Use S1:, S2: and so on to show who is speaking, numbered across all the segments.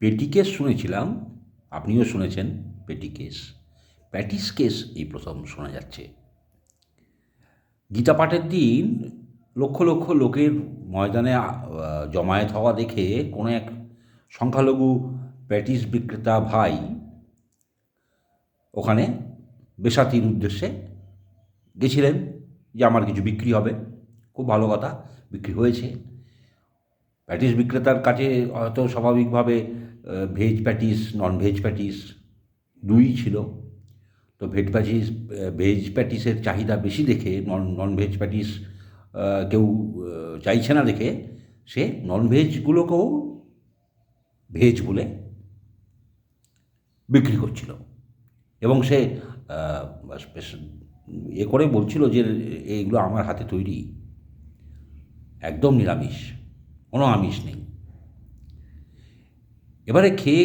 S1: পেটি কেস শুনেছিলাম, আপনিও শুনেছেন পেটি কেস। প্যাটিস কেস এই প্রথম শোনা যাচ্ছে। গীতা পাঠের দিন লক্ষ লক্ষ লোকের ময়দানে জমায়েত হওয়া দেখে কোনো এক সংখ্যালঘু প্যাটিস বিক্রেতা ভাই ওখানে বেসাতির উদ্দেশ্যে গেছিলেন যে আমার কিছু বিক্রি হবে। খুব ভালো কথা, বিক্রি হয়েছে। প্যাটিস বিক্রেতার কাছে হয়তো স্বাভাবিকভাবে veg patties, non veg patties দুইই ছিল। তো ভেজ প্যাটিসের চাহিদা বেশি দেখে নন ভেজ প্যাটিস কেউ চাইছে না দেখে সে নন ভেজগুলোকেও ভেজ বলে বিক্রি করছিল। এবং সে আহ, বেশ করে বলছিল যে এইগুলো আমার হাতে তৈরি, একদম নিরামিষ, কোনো আমিষ নেই। এবারে খেয়ে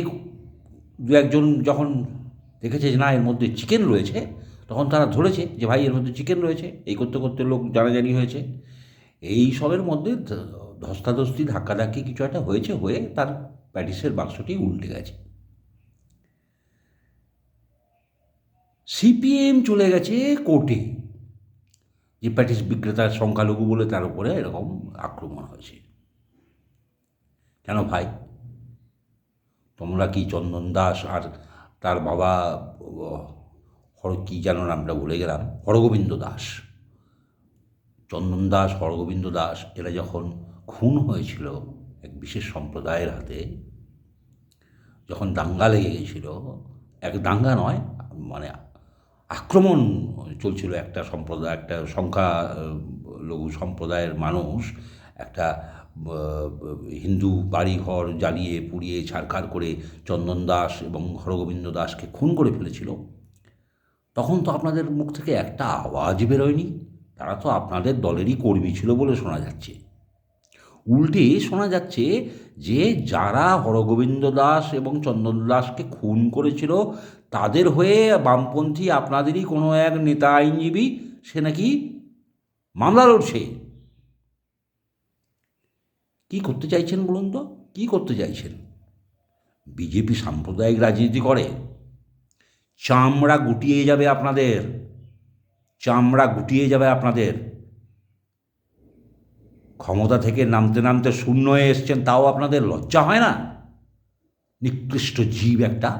S1: দু একজন যখন দেখেছে যে না এর মধ্যে চিকেন রয়েছে, তখন তারা ধরেছে যে ভাই এর মধ্যে চিকেন রয়েছে। এই করতে করতে লোক জানাজানি হয়েছে। এই সবের মধ্যে ধস্তাধস্তি ধাক্কাধাক্কি কিছু একটা হয়েছে, হয়ে তার প্যাটিসের বাক্সটি উল্টে গেছে। সিপিএম চলে গেছে কোর্টে যে প্যাটিস বিক্রেতার সংখ্যালঘু বলে তার উপরে এরকম আক্রমণ হয়েছে। কেন ভাই? তোমরা কি চন্দন দাস আর তার বাবা কী যেন নামটা ভুলে গেলাম, হরগোবিন্দ দাস, চন্দন দাস, হরগোবিন্দ দাস এরা যখন খুন হয়েছিল এক বিশেষ সম্প্রদায়ের হাতে, যখন দাঙ্গা লেগে গেছিল, এক দাঙ্গা নয়, মানে আক্রমণ চলছিল, একটা সম্প্রদায়, একটা সংখ্যালঘু সম্প্রদায়ের মানুষ একটা হিন্দু বাড়িঘর জ্বালিয়ে পুড়িয়ে ছারখার করে চন্দন দাস এবং হরগোবিন্দ দাসকে খুন করে ফেলেছিল। তখন তো আপনাদের মুখ থেকে একটা আওয়াজ বেরোয়নি। তারা তো আপনাদের দলেরই কর্মী ছিল বলে শোনা যাচ্ছে। উল্টে শোনা যাচ্ছে যে যারা হরগোবিন্দ দাস এবং চন্দন দাসকে খুন করেছিল তাদের হয়ে বামপন্থী আপনাদেরই কোনো এক নেতা আইনজীবী সে নাকি মামলা লড়ছে। কী করতে চাইছেন বলুন তো? কী করতে চাইছেন? বিজেপি সাম্প্রদায়িক রাজনীতি করে, চামড়া গুটিয়ে যাবে আপনাদের, চামড়া গুটিয়ে যাবে আপনাদের। ক্ষমতা থেকে নামতে নামতে শূন্য হয়ে এসছেন, তাও আপনাদের লজ্জা হয় না? নিকৃষ্ট জীব একটা।